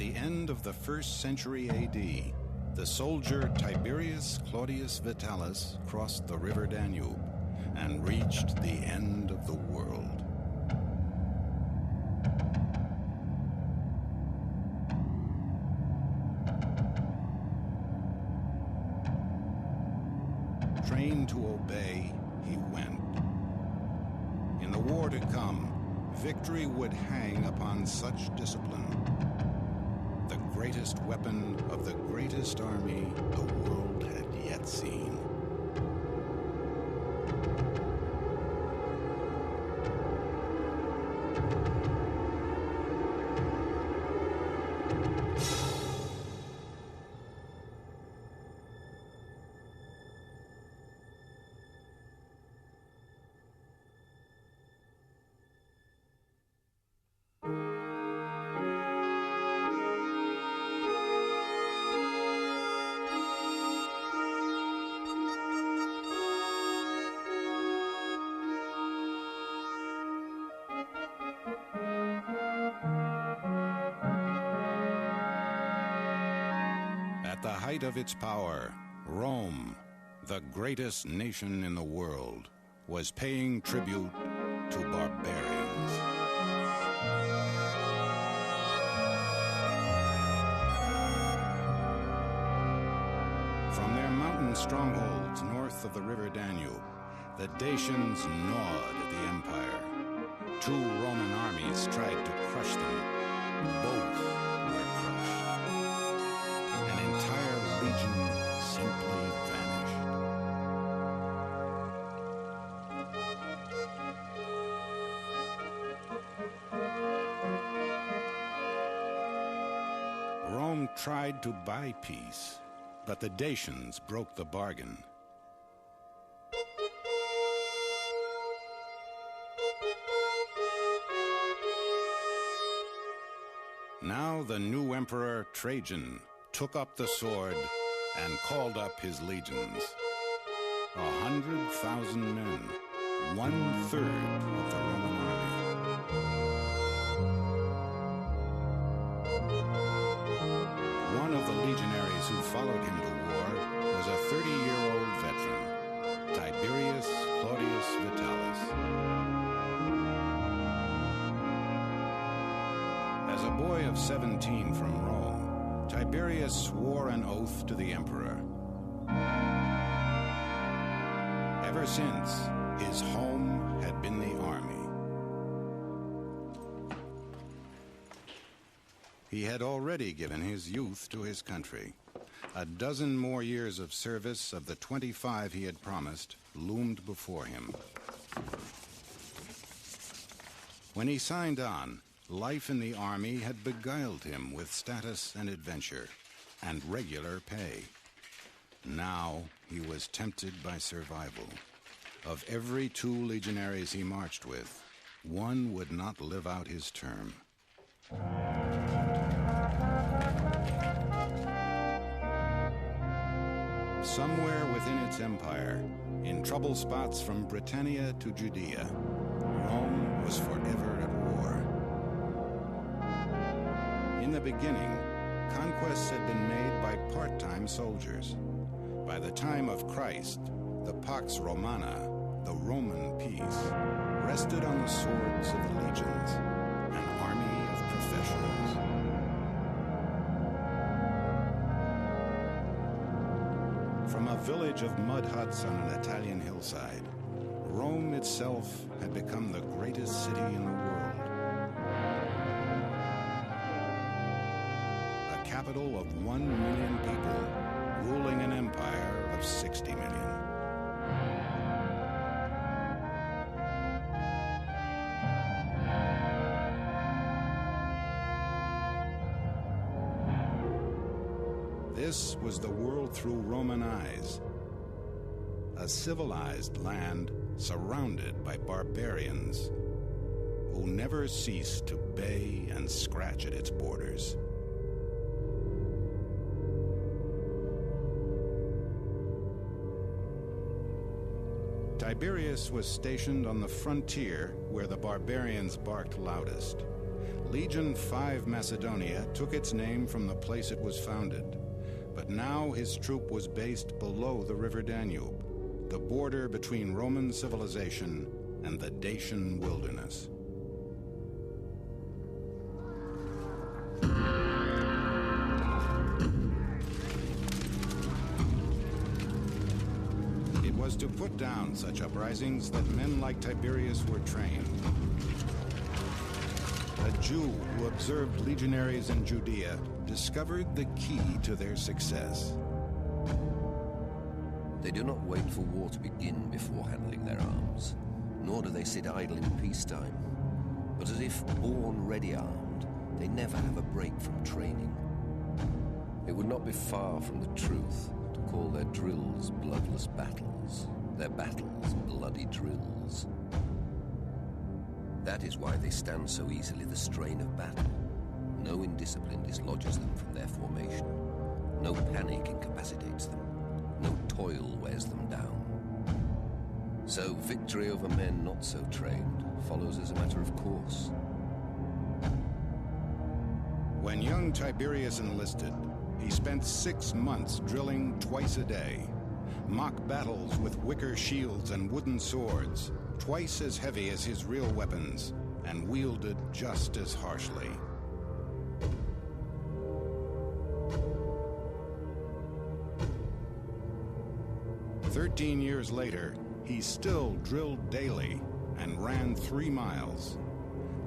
the end of the 1st century AD, the soldier Tiberius Claudius Vitalis crossed the river Danube and reached the end of the world. Trained to obey, he went. In the war to come, victory would hang upon such discipline. The greatest weapon of the greatest army the world had yet seen. At the height of its power, Rome, the greatest nation in the world, was paying tribute to barbarians. From their mountain strongholds north of the river Danube, the Dacians gnawed at the empire. 2 Roman armies tried to crush them. Both were crushed. An entire legion simply vanished. Rome tried to buy peace, but the Dacians broke the bargain. Now the new emperor Trajan took up the sword and called up his legions. 100,000 men, 1/3 of the Roman army. One of the legionaries who followed him to war was a 30-year-old veteran, Tiberius Claudius Vitalis. As a boy of 17 from Rome, Tiberius swore an oath to the emperor. Ever since, his home had been the army. He had already given his youth to his country. A dozen more years of service of the 25 he had promised loomed before him. When he signed on, life in the army had beguiled him with status and adventure, and regular pay. Now he was tempted by survival. Of every 2 legionaries he marched with, 1 would not live out his term. Somewhere within its empire, in trouble spots from Britannia to Judea, Rome was forever at war. In the beginning, conquests had been made by part-time soldiers. By the time of Christ, the Pax Romana, the Roman peace, rested on the swords of the legions, an army of professionals. From a village of mud huts on an Italian hillside, Rome itself had become the greatest city in the world. A capital of 1 million people, ruling an empire of 60 million. This was the world through Roman eyes. A civilized land surrounded by barbarians who never ceased to bay and scratch at its borders. Tiberius was stationed on the frontier where the barbarians barked loudest. Legion 5 Macedonia took its name from the place it was founded, but now his troop was based below the river Danube, the border between Roman civilization and the Dacian wilderness. It was to put down such uprisings that men like Tiberius were trained. A Jew who observed legionaries in Judea discovered the key to their success. They do not wait for war to begin before handling their arms, nor do they sit idle in peacetime. But as if born ready armed, they never have a break from training. It would not be far from the truth to call their drills bloodless battles, their battles bloody drills. That is why they stand so easily the strain of battle. No indiscipline dislodges them from their formation. No panic incapacitates them. No toil wears them down. So victory over men not so trained follows as a matter of course. When young Tiberius enlisted, he spent 6 months drilling twice a day. Mock battles with wicker shields and wooden swords, twice as heavy as his real weapons, and wielded just as harshly. "13 years later, he still drilled daily and ran 3 miles.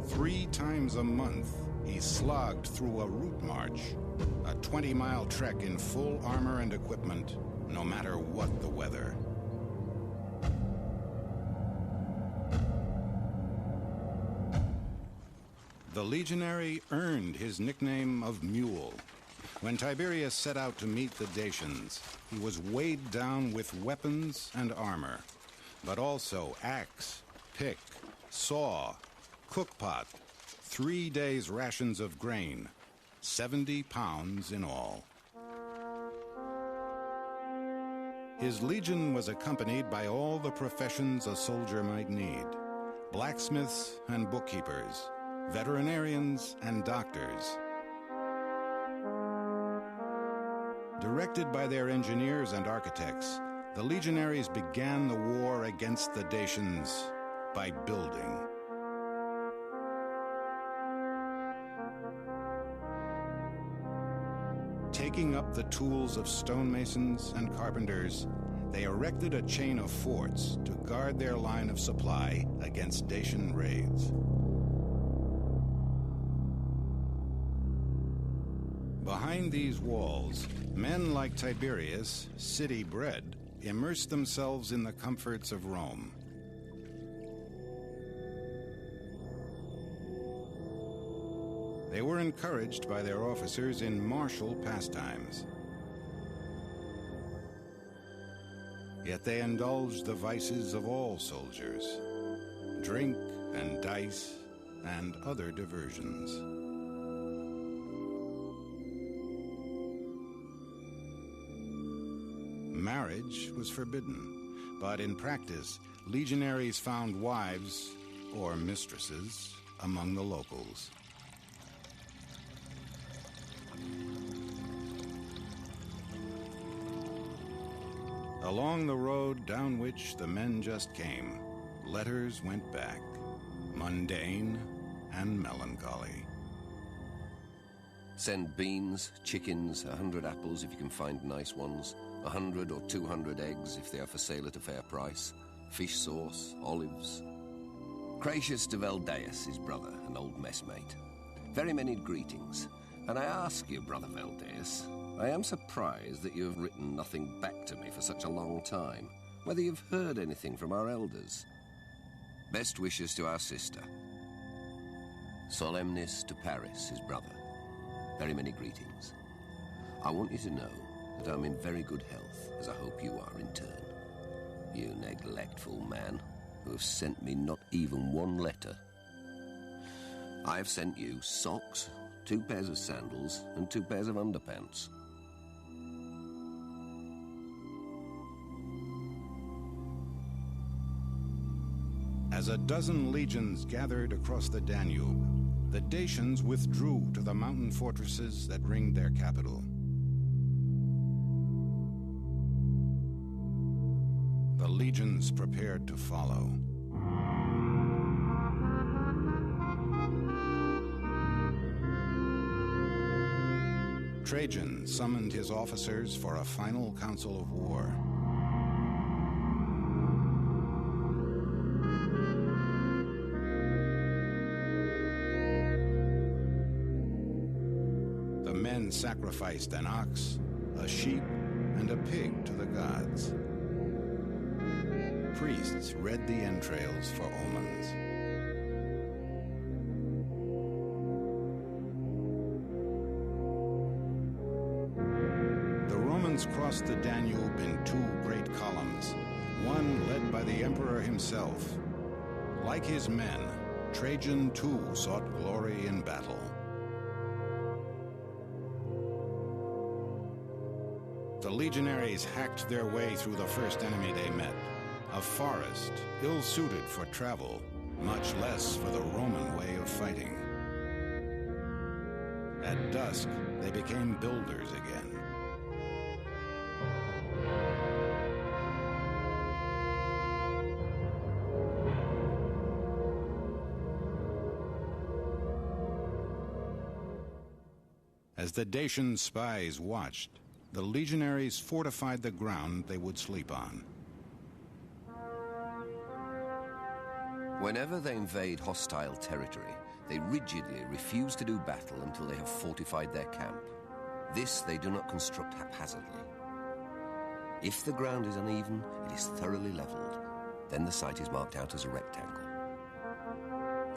3 times a month, he slogged through a route march, a 20-mile trek in full armor and equipment, no matter what the weather. The legionary earned his nickname of Mule. When Tiberius set out to meet the Dacians, he was weighed down with weapons and armor, but also axe, pick, saw, cookpot, 3 days' rations of grain, 70 pounds in all. His legion was accompanied by all the professions a soldier might need: blacksmiths and bookkeepers, veterinarians and doctors. Directed by their engineers and architects, the legionaries began the war against the Dacians by building. Taking up the tools of stonemasons and carpenters, they erected a chain of forts to guard their line of supply against Dacian raids. Behind these walls, men like Tiberius, city-bred, immersed themselves in the comforts of Rome. They were encouraged by their officers in martial pastimes. Yet they indulged the vices of all soldiers: drink and dice and other diversions. Marriage was forbidden, but in practice, legionaries found wives, or mistresses, among the locals. Along the road down which the men just came, letters went back, mundane and melancholy. Send beans, chickens, 100 apples if you can find nice ones, 100 or 200 eggs if they are for sale at a fair price, fish sauce, olives. Cratius de Veldeus, his brother, an old messmate. Very many greetings, and I ask you, brother Veldeus, I am surprised that you have written nothing back to me for such a long time, whether you've heard anything from our elders. Best wishes to our sister. Solemnis to Paris, his brother. Very many greetings. I want you to know that I'm in very good health, as I hope you are in turn. You neglectful man, who have sent me not even one letter. I have sent you socks, 2 pairs of sandals, and 2 pairs of underpants. As a dozen legions gathered across the Danube, the Dacians withdrew to the mountain fortresses that ringed their capital. The legions prepared to follow. Trajan summoned his officers for a final council of war. The men sacrificed an ox, a sheep, and a pig to the gods. Priests read the entrails for omens. The Romans crossed the Danube in two great columns, one led by the emperor himself. Like his men, Trajan too sought glory in battle. The legionaries hacked their way through the first enemy they met, a forest ill-suited for travel, much less for the Roman way of fighting. At dusk, they became builders again. As the Dacian spies watched, the legionaries fortified the ground they would sleep on. Whenever they invade hostile territory, they rigidly refuse to do battle until they have fortified their camp. This they do not construct haphazardly. If the ground is uneven, it is thoroughly leveled. Then the site is marked out as a rectangle.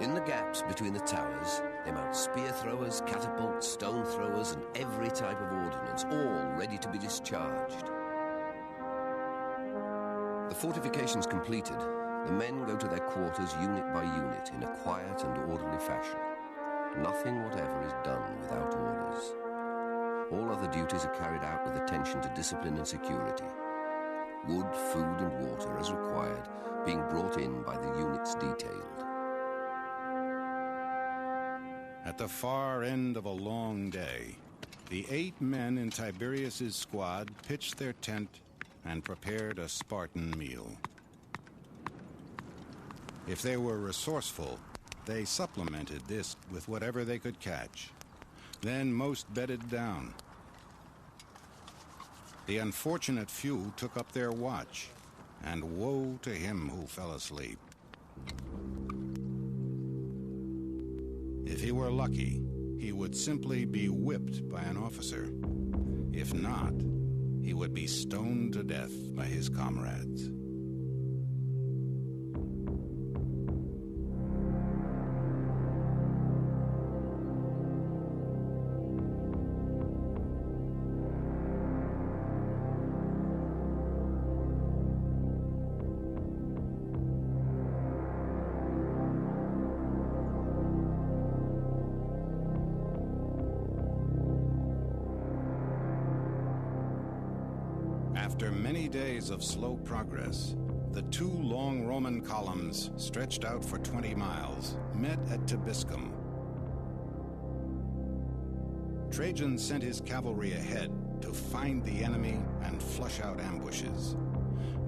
In the gaps between the towers, they mount spear throwers, catapults, stone throwers, and every type of ordnance, all ready to be discharged. The fortifications completed, the men go to their quarters unit by unit in a quiet and orderly fashion. Nothing whatever is done without orders. All other duties are carried out with attention to discipline and security. Wood, food, and water, as required, being brought in by the units detailed. At the far end of a long day, the 8 men in Tiberius's squad pitched their tent and prepared a Spartan meal. If they were resourceful, they supplemented this with whatever they could catch. Then most bedded down. The unfortunate few took up their watch, and woe to him who fell asleep. If he were lucky, he would simply be whipped by an officer. If not, he would be stoned to death by his comrades. After many days of slow progress, the 2 long Roman columns, stretched out for 20 miles, met at Tibiscum. Trajan sent his cavalry ahead to find the enemy and flush out ambushes.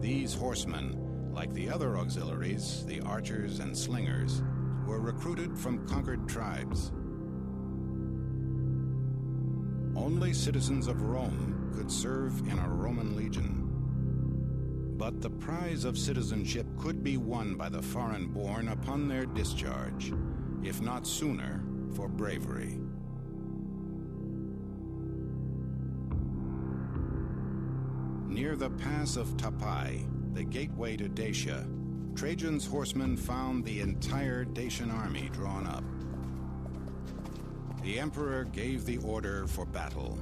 These horsemen, like the other auxiliaries, the archers and slingers, were recruited from conquered tribes. Only citizens of Rome could serve in a Roman legion. But the prize of citizenship could be won by the foreign-born upon their discharge, if not sooner, for bravery. Near the pass of Tapai, the gateway to Dacia, Trajan's horsemen found the entire Dacian army drawn up. The emperor gave the order for battle.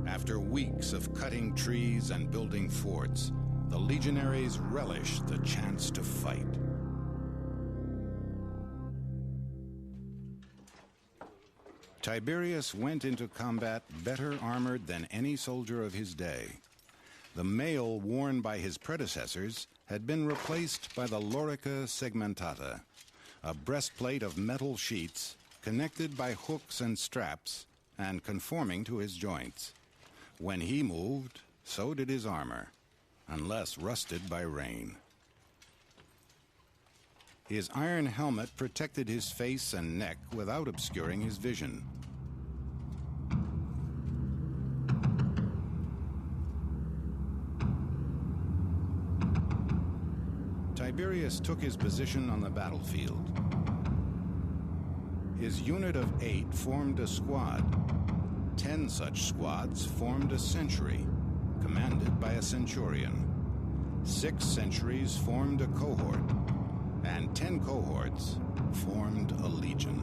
After weeks of cutting trees and building forts, the legionaries relished the chance to fight. Tiberius went into combat better armored than any soldier of his day. The mail worn by his predecessors had been replaced by the lorica segmentata, a breastplate of metal sheets connected by hooks and straps and conforming to his joints. When he moved, so did his armor, unless rusted by rain. His iron helmet protected his face and neck without obscuring his vision. Tiberius took his position on the battlefield. His unit of 8 formed a squad. 10 such squads formed a century, commanded by a centurion. 6 centuries formed a cohort, and 10 cohorts formed a legion.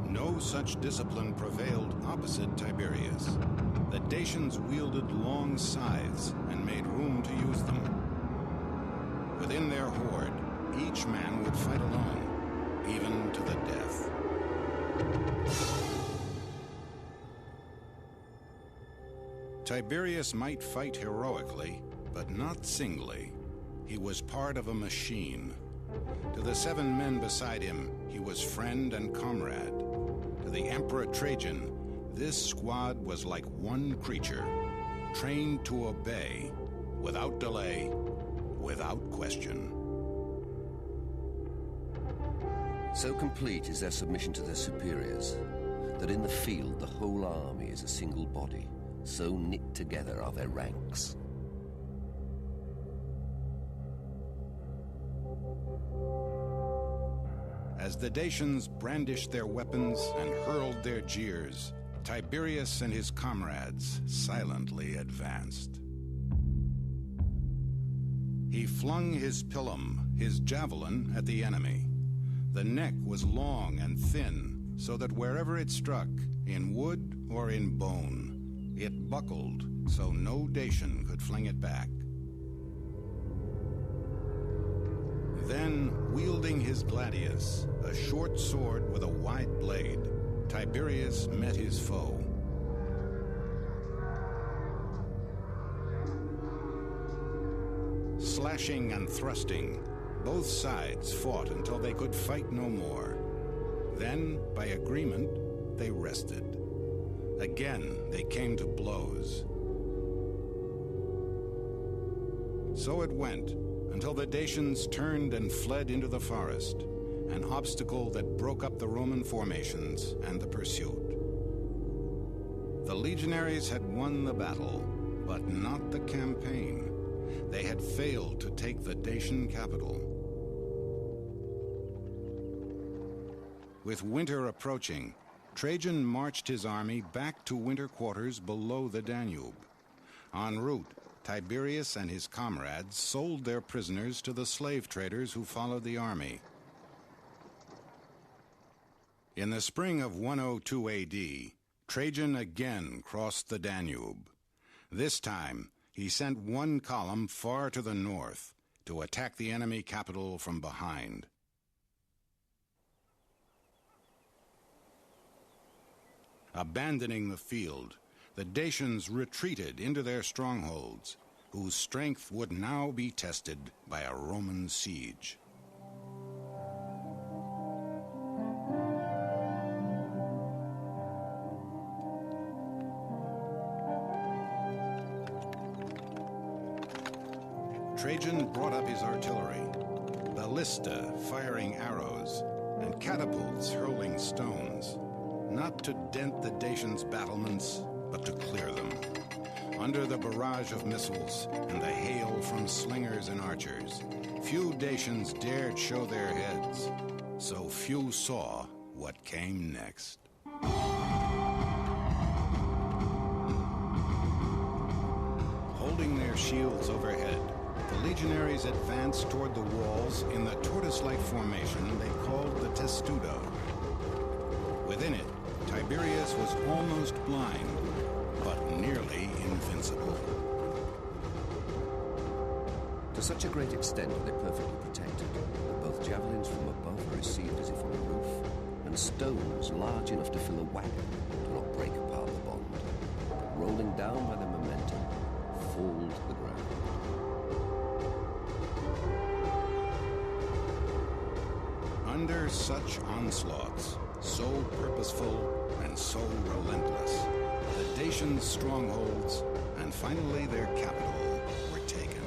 No such discipline prevailed opposite Tiberius. The Dacians wielded long scythes and made room to use them. Within their horde, each man would fight alone, even to the death. Tiberius might fight heroically, but not singly. He was part of a machine. To the 7 men beside him, he was friend and comrade. To the Emperor Trajan, this squad was like one creature, trained to obey, without delay, without question. So complete is their submission to their superiors, that in the field the whole army is a single body, so knit together are their ranks. As the Dacians brandished their weapons and hurled their jeers, Tiberius and his comrades silently advanced. He flung his pilum, his javelin, at the enemy. The neck was long and thin, so that wherever it struck, in wood or in bone, it buckled, so no Dacian could fling it back. Then, wielding his gladius, a short sword with a wide blade, Tiberius met his foe. Slashing and thrusting, both sides fought until they could fight no more. Then, by agreement, they rested. Again, they came to blows. So it went, until the Dacians turned and fled into the forest, an obstacle that broke up the Roman formations and the pursuit. The legionaries had won the battle, but not the campaign. They had failed to take the Dacian capital. With winter approaching, Trajan marched his army back to winter quarters below the Danube. En route, Tiberius and his comrades sold their prisoners to the slave traders who followed the army. In the spring of 102 AD, Trajan again crossed the Danube. This time, he sent one column far to the north to attack the enemy capital from behind. Abandoning the field, the Dacians retreated into their strongholds, whose strength would now be tested by a Roman siege. Trajan brought up his artillery, ballista firing arrows, and catapults hurling stones, not to dent the Dacians' battlements, but to clear them. Under the barrage of missiles and the hail from slingers and archers, few Dacians dared show their heads, so few saw what came next. Holding their shields overhead, the legionaries advanced toward the walls in the tortoise-like formation they called the testudo. Within it, Tiberius was almost blind, but nearly invincible. To To such a great extent are they perfectly protected that both javelins from above are received as if on a roof, and stones large enough to fill a wagon do not break apart the bond, but rolling down by their momentum, fall to the ground. Under such onslaughts, so purposeful and so relentless, the Dacians' strongholds and finally their capital were taken.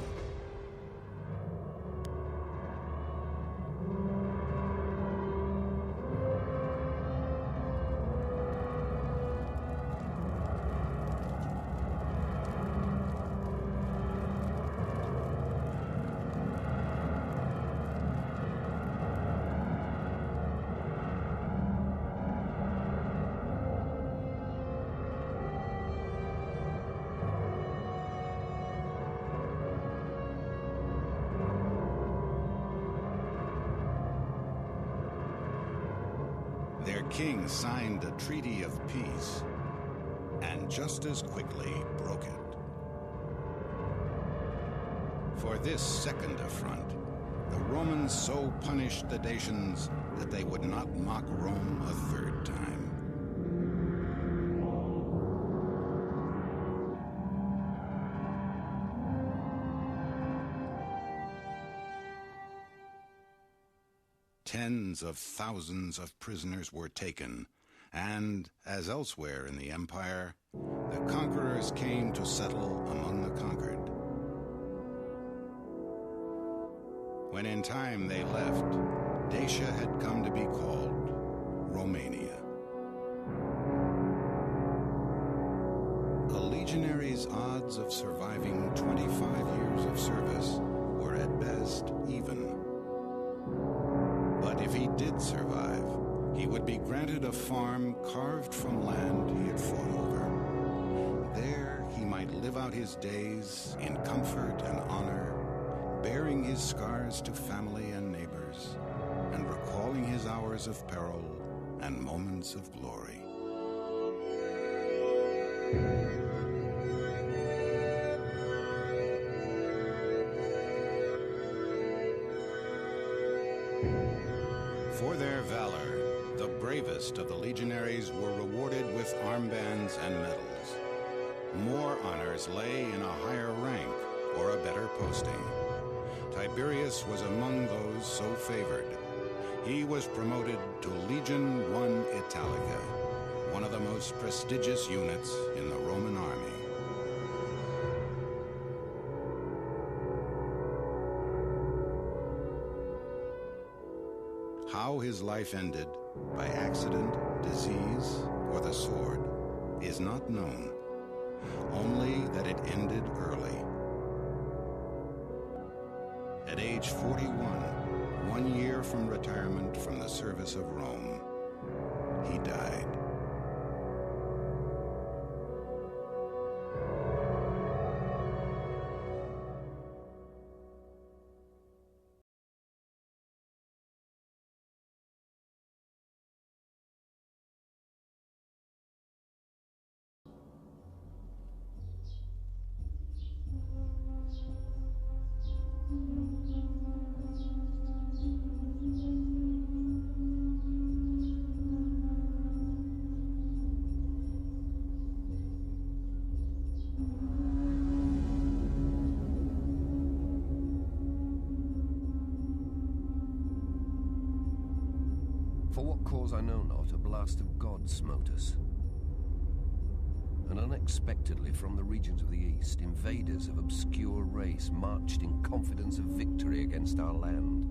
Their king signed a treaty of peace, and just as quickly broke it. For this second affront, the Romans so punished the Dacians that they would not mock Rome a third time. Tens of thousands of prisoners were taken, and, as elsewhere in the empire, the conquerors came to settle among the conquered. When in time they left, Dacia had come to be called Romania. A legionary's odds of surviving 25 years of service were at best even. But if he did survive, he would be granted a farm carved from land he had fought over. There he might live out his days in comfort and honor, bearing his scars to family and neighbors, and recalling his hours of peril and moments of glory. For their valor, the bravest of the legionaries were rewarded with armbands and medals. More honors lay in a higher rank or a better posting. Tiberius was among those so favored. He was promoted to Legion I Italica, one of the most prestigious units in the Roman army. How his life ended, by accident, disease, or the sword, is not known. Only that it ended early. At age 41, 1 year from retirement from the service of Rome, he died. For what cause I know not, a blast of God smote us. And unexpectedly from the regions of the east, invaders of obscure race marched in confidence of victory against our land.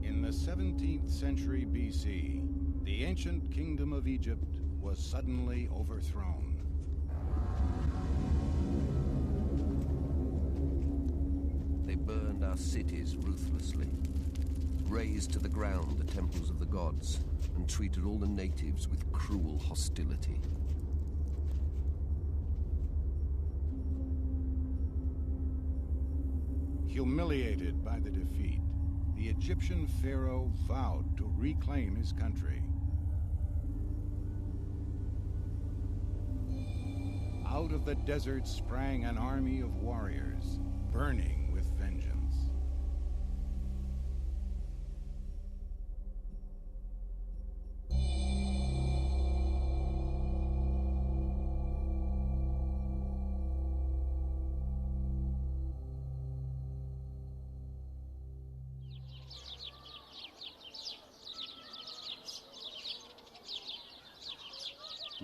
In the 17th century BC, the ancient kingdom of Egypt was suddenly overthrown. They burned our cities ruthlessly, razed to the ground the temples of the gods, and treated all the natives with cruel hostility. Humiliated by the defeat, the the Egyptian pharaoh vowed to reclaim his country. Out of the desert sprang an army of warriors, burning with vengeance.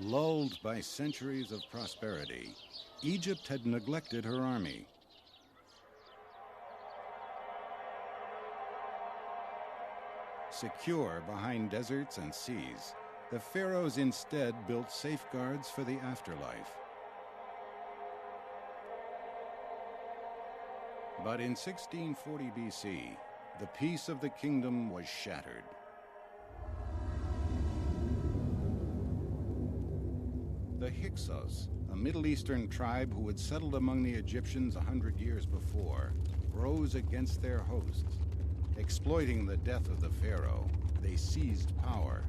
Lulled by centuries of prosperity, Egypt had neglected her army. Secure behind deserts and seas, the pharaohs instead built safeguards for the afterlife. But in 1640 BC, the peace of the kingdom was shattered. The Hyksos, a Middle Eastern tribe who had settled among the Egyptians 100 years before, rose against their hosts. Exploiting the death of the pharaoh, they seized power.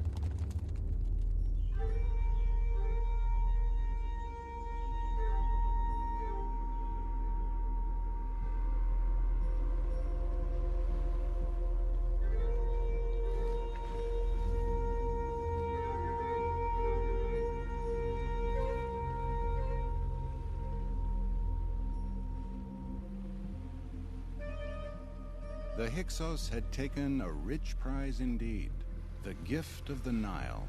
The Hyksos had taken a rich prize indeed, the gift of the Nile.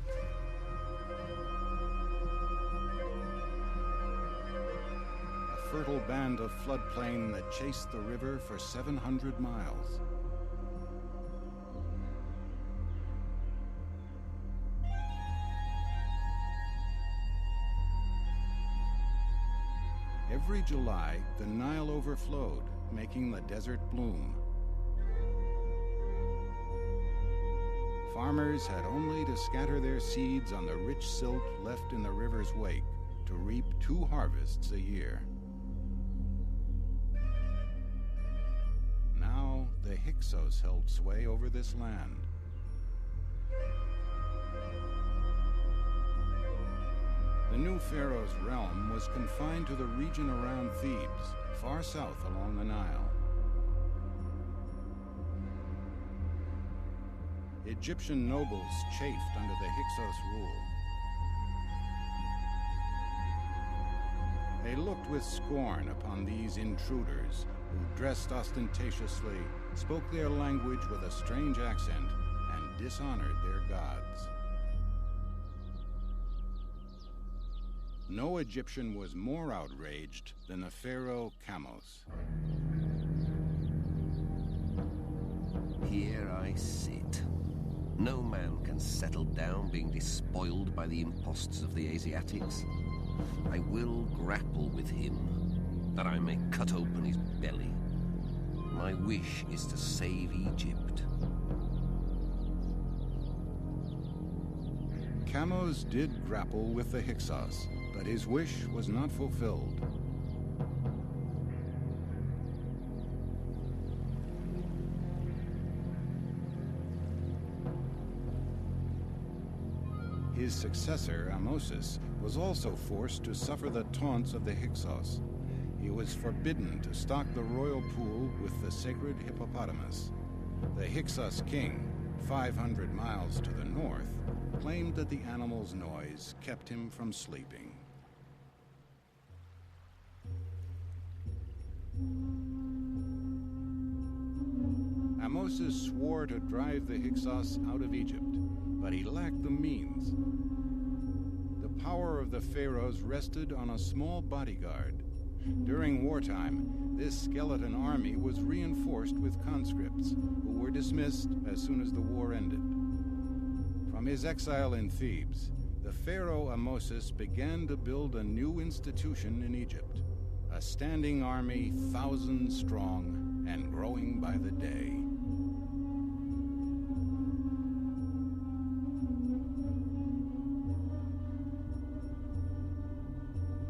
A fertile band of floodplain that chased the river for 700 miles. Every July, the Nile overflowed, making the desert bloom. Farmers had only to scatter their seeds on the rich silt left in the river's wake to reap 2 harvests a year. Now, the Hyksos held sway over this land. The new pharaoh's realm was confined to the region around Thebes, far south along the Nile. Egyptian nobles chafed under the Hyksos rule. They looked with scorn upon these intruders who dressed ostentatiously, spoke their language with a strange accent, and dishonored their gods. No Egyptian was more outraged than the pharaoh Kamos. Here I sit. No man can settle down being despoiled by the impostors of the Asiatics. I will grapple with him, that I may cut open his belly. My wish is to save Egypt. Kamos did grapple with the Hyksos, but his wish was not fulfilled. His successor, Ahmosis, was also forced to suffer the taunts of the Hyksos. He was forbidden to stock the royal pool with the sacred hippopotamus. The Hyksos king, 500 miles to the north, claimed that the animal's noise kept him from sleeping. Ahmosis swore to drive the Hyksos out of Egypt, but he lacked the means. The power of the pharaohs rested on a small bodyguard. During wartime, this skeleton army was reinforced with conscripts, who were dismissed as soon as the war ended. From his exile in Thebes, the pharaoh Ahmosis began to build a new institution in Egypt, a standing army 1,000 strong and growing by the day.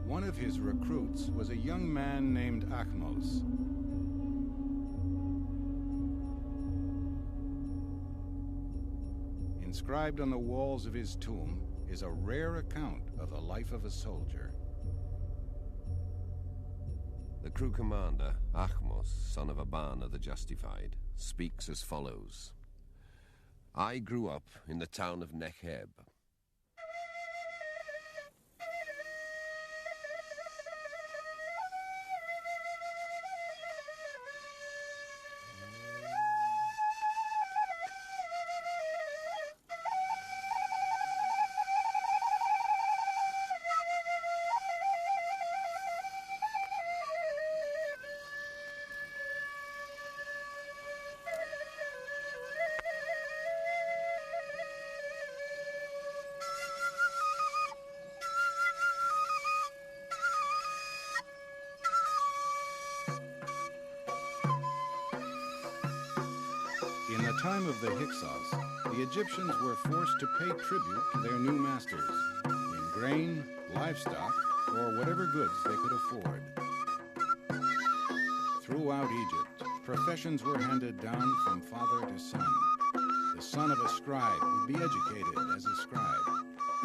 One of his recruits was a young man named Ahmos. Inscribed on the walls of his tomb is a rare account of the life of a soldier. The crew commander, Achmos, son of Abana the Justified, speaks as follows. I grew up in the town of Necheb. In the time of the Hyksos, the Egyptians were forced to pay tribute to their new masters in grain, livestock, or whatever goods they could afford. Throughout Egypt, professions were handed down from father to son. The son of a scribe would be educated as a scribe.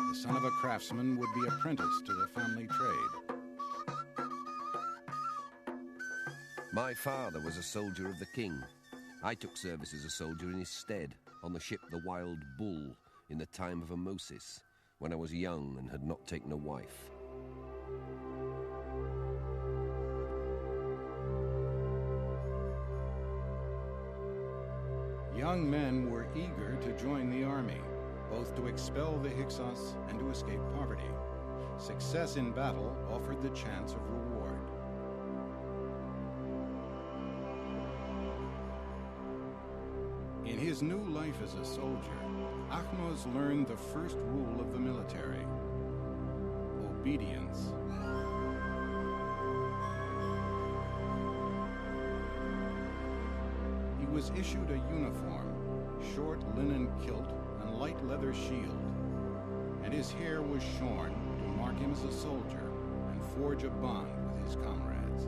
The son of a craftsman would be apprenticed to the family trade. My father was a soldier of the king. I took service as a soldier in his stead on the ship the Wild Bull in the time of Amosis, when I was young and had not taken a wife. Young men were eager to join the army, both to expel the Hyksos and to escape poverty. Success in battle offered the chance of reward. In his new life as a soldier, Achmos learned the first rule of the military: obedience. He was issued a uniform, short linen kilt, and light leather shield, and his hair was shorn to mark him as a soldier and forge a bond with his comrades.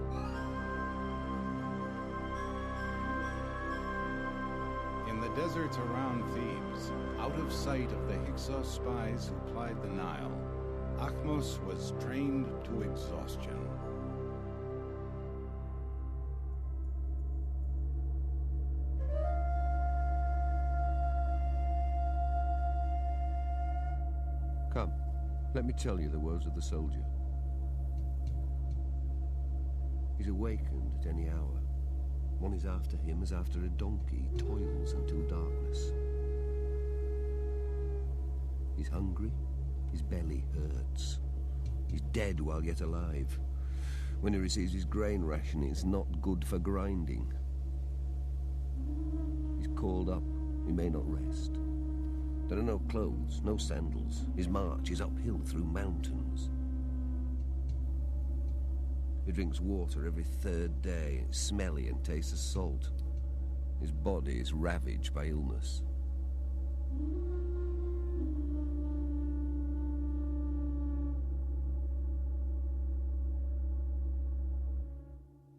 In the deserts around Thebes, out of sight of the Hyksos spies who plied the Nile, Achmos was trained to exhaustion. Come, let me tell you the woes of the soldier. He's awakened at any hour. One is after him as after a donkey, toils until darkness. He's hungry, his belly hurts. He's dead while yet alive. When he receives his grain ration, it's not good for grinding. He's called up, he may not rest. There are no clothes, no sandals. His march is uphill through mountains. He drinks water every third day. It's smelly and tastes of salt. His body is ravaged by illness.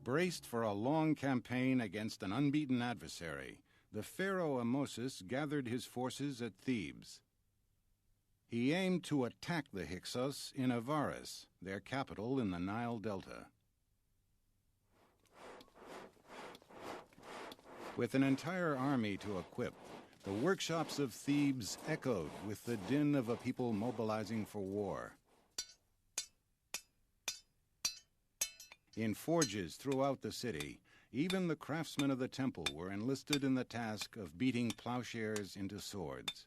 Braced for a long campaign against an unbeaten adversary, the pharaoh Amosis gathered his forces at Thebes. He aimed to attack the Hyksos in Avaris, their capital in the Nile Delta. With an entire army to equip, the workshops of Thebes echoed with the din of a people mobilizing for war. In forges throughout the city, even the craftsmen of the temple were enlisted in the task of beating plowshares into swords.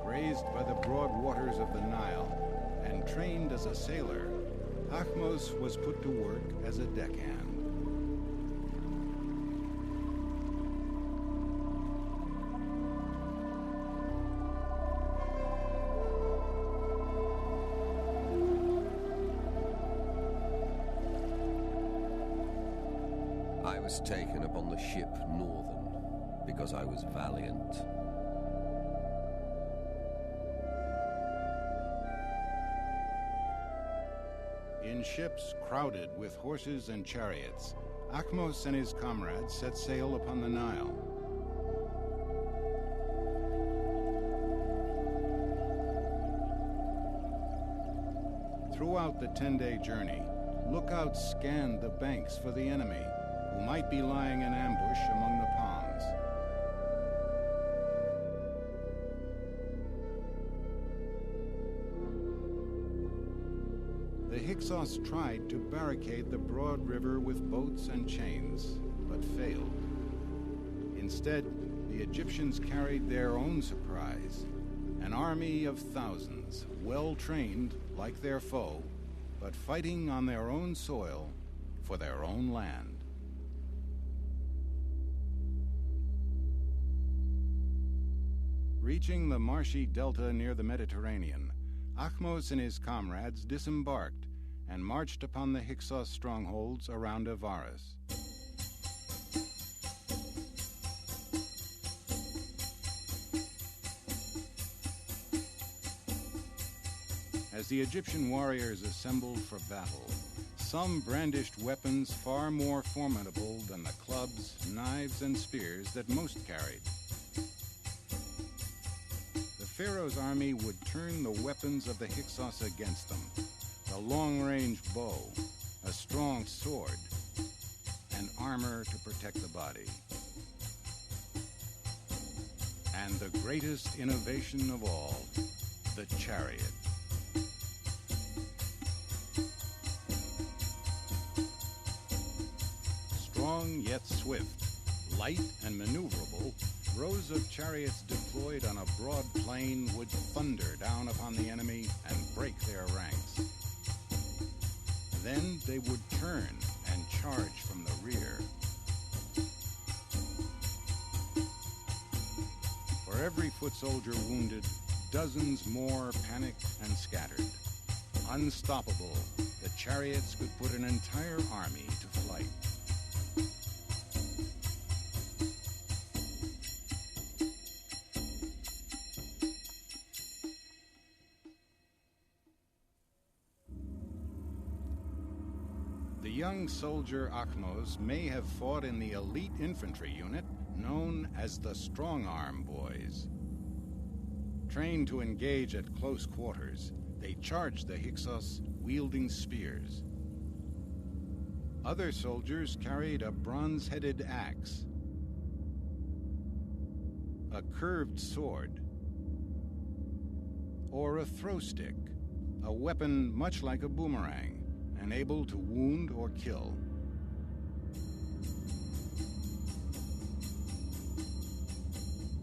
Raised by the broad waters of the Nile and trained as a sailor, Achmos was put to work as a deckhand. I was taken upon the ship Northern because I was valiant. In ships crowded with horses and chariots, Akhmos and his comrades set sail upon the Nile. Throughout the 10-day journey, lookouts scanned the banks for the enemy, who might be lying in ambush among the palms. The Hyksos tried to barricade the broad river with boats and chains, but failed. Instead, the Egyptians carried their own surprise, an army of thousands, well-trained like their foe, but fighting on their own soil for their own land. Reaching the marshy delta near the Mediterranean, Akhmos and his comrades disembarked and marched upon the Hyksos strongholds around Avaris. As the Egyptian warriors assembled for battle, some brandished weapons far more formidable than the clubs, knives, and spears that most carried. The Pharaoh's army would turn the weapons of the Hyksos against them: a long-range bow, a strong sword, and armor to protect the body. And the greatest innovation of all, the chariot. Strong yet swift, light and maneuverable, rows of chariots deployed on a broad plain would thunder down upon the enemy and break their ranks. Then they would turn and charge from the rear. For every foot soldier wounded, dozens more panicked and scattered. Unstoppable, the chariots could put an entire army to flight. The young soldier Akhmos may have fought in the elite infantry unit known as the Strong Arm Boys. Trained to engage at close quarters, they charged the Hyksos wielding spears. Other soldiers carried a bronze-headed axe, a curved sword, or a throw stick, a weapon much like a boomerang, and able to wound or kill.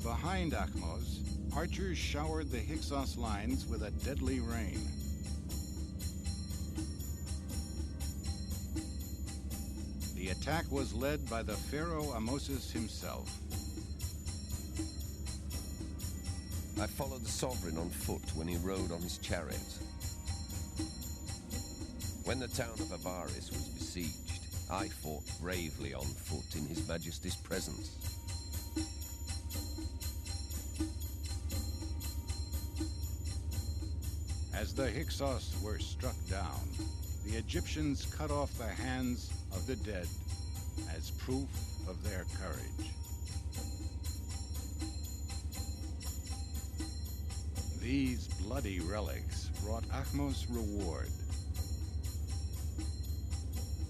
Behind Akhmos, archers showered the Hyksos lines with a deadly rain. The attack was led by the Pharaoh Amosis himself. I followed the sovereign on foot when he rode on his chariot. When the town of Avaris was besieged, I fought bravely on foot in His Majesty's presence. As the Hyksos were struck down, the Egyptians cut off the hands of the dead as proof of their courage. These bloody relics brought Akhmos reward: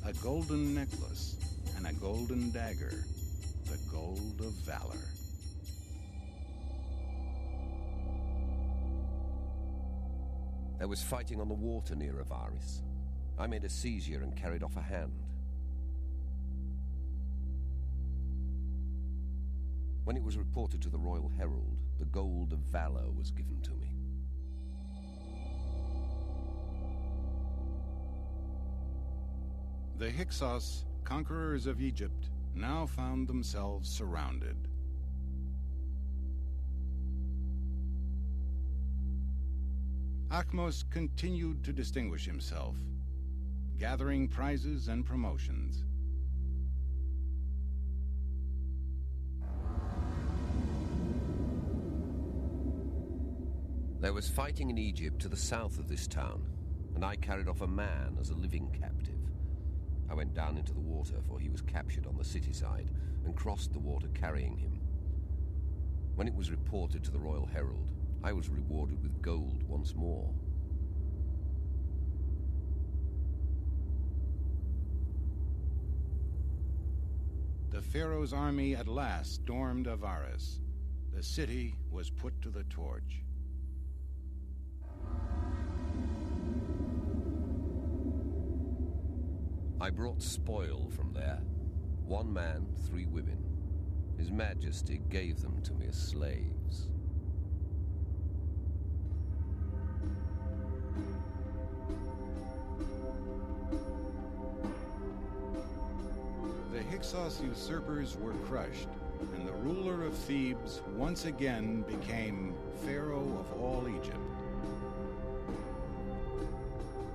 a golden necklace and a golden dagger, the gold of valor. There was fighting on the water near Avaris. I made a seizure and carried off a hand. When it was reported to the Royal Herald, the gold of valor was given to me. The Hyksos, conquerors of Egypt, now found themselves surrounded. Akhmos continued to distinguish himself, gathering prizes and promotions. There was fighting in Egypt to the south of this town, and I carried off a man as a living captive. I went down into the water, for he was captured on the city side, and crossed the water carrying him. When it was reported to the Royal Herald, I was rewarded with gold once more. The Pharaoh's army at last stormed Avaris. The city was put to the torch. I brought spoil from there. 1 man, 3 women. His Majesty gave them to me as slaves. The Hyksos usurpers were crushed, and the ruler of Thebes once again became Pharaoh of all Egypt.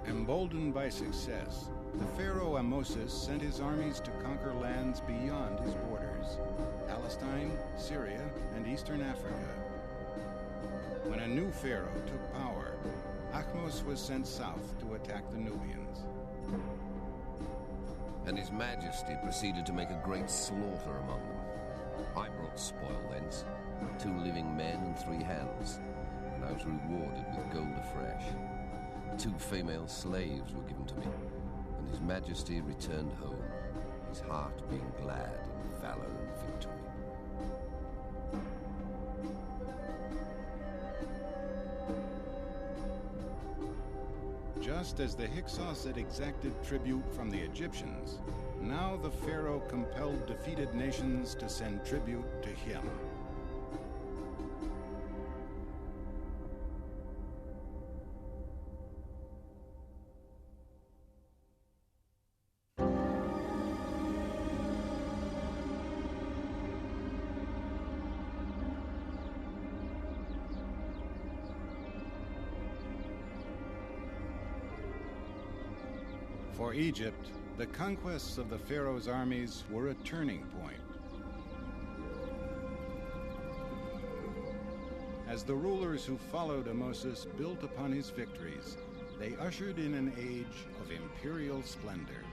Emboldened by success, the Pharaoh Ahmosis sent his armies to conquer lands beyond his borders: Palestine, Syria, and Eastern Africa. When a new Pharaoh took power, Ahmose was sent south to attack the Nubians. And His Majesty proceeded to make a great slaughter among them. I brought spoil thence, 2 living men and 3 hands, and I was rewarded with gold afresh. 2 female slaves were given to me, and His Majesty returned home, his heart being glad in valor and victory. Just as the Hyksos had exacted tribute from the Egyptians, now the Pharaoh compelled defeated nations to send tribute to him. For Egypt, the conquests of the Pharaoh's armies were a turning point. As the rulers who followed Ahmosis built upon his victories, they ushered in an age of imperial splendor.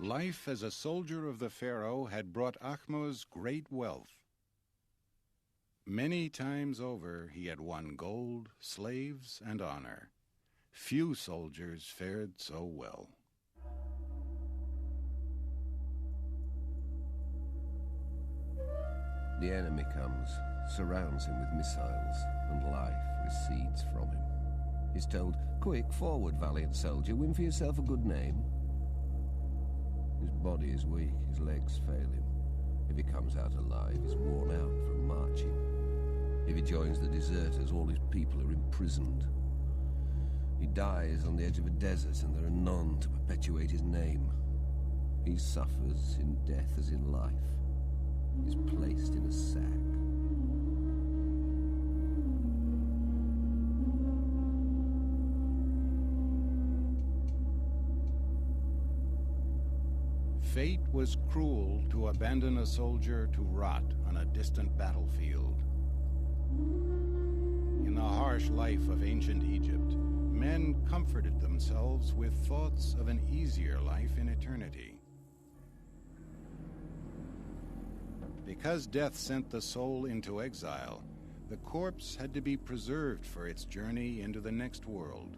Life as a soldier of the Pharaoh had brought Ahmose great wealth. Many times over he had won gold, slaves, and honor. Few soldiers fared so well. The enemy comes, surrounds him with missiles, and life recedes from him. He's told, "Quick, forward, valiant soldier, win for yourself a good name." His body is weak, his legs fail him. If he comes out alive, he's worn out from marching. If he joins the deserters, all his people are imprisoned. He dies on the edge of a desert, and there are none to perpetuate his name. He suffers in death as in life. He's placed in a sack. Fate was cruel to abandon a soldier to rot on a distant battlefield. In the harsh life of ancient Egypt, men comforted themselves with thoughts of an easier life in eternity. Because death sent the soul into exile, the corpse had to be preserved for its journey into the next world.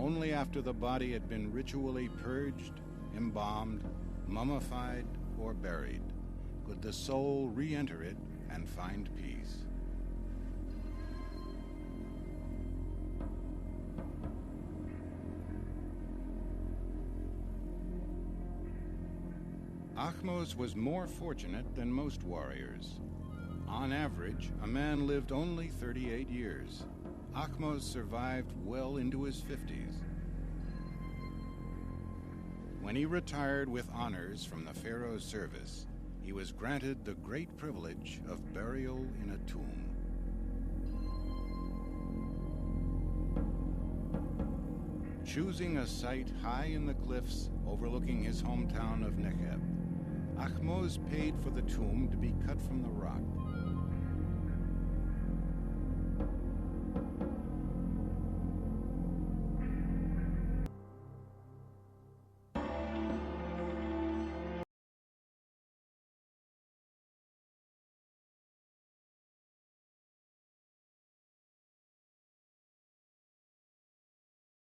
Only after the body had been ritually purged, embalmed, mummified, or buried could the soul re-enter it and find peace. Ahmose was more fortunate than most warriors. On average, a man lived only 38 years. Ahmose survived well into his 50s. When he retired with honors from the pharaoh's service, he was granted the great privilege of burial in a tomb. Choosing a site high in the cliffs overlooking his hometown of Nekheb, Ahmose paid for the tomb to be cut from the rock.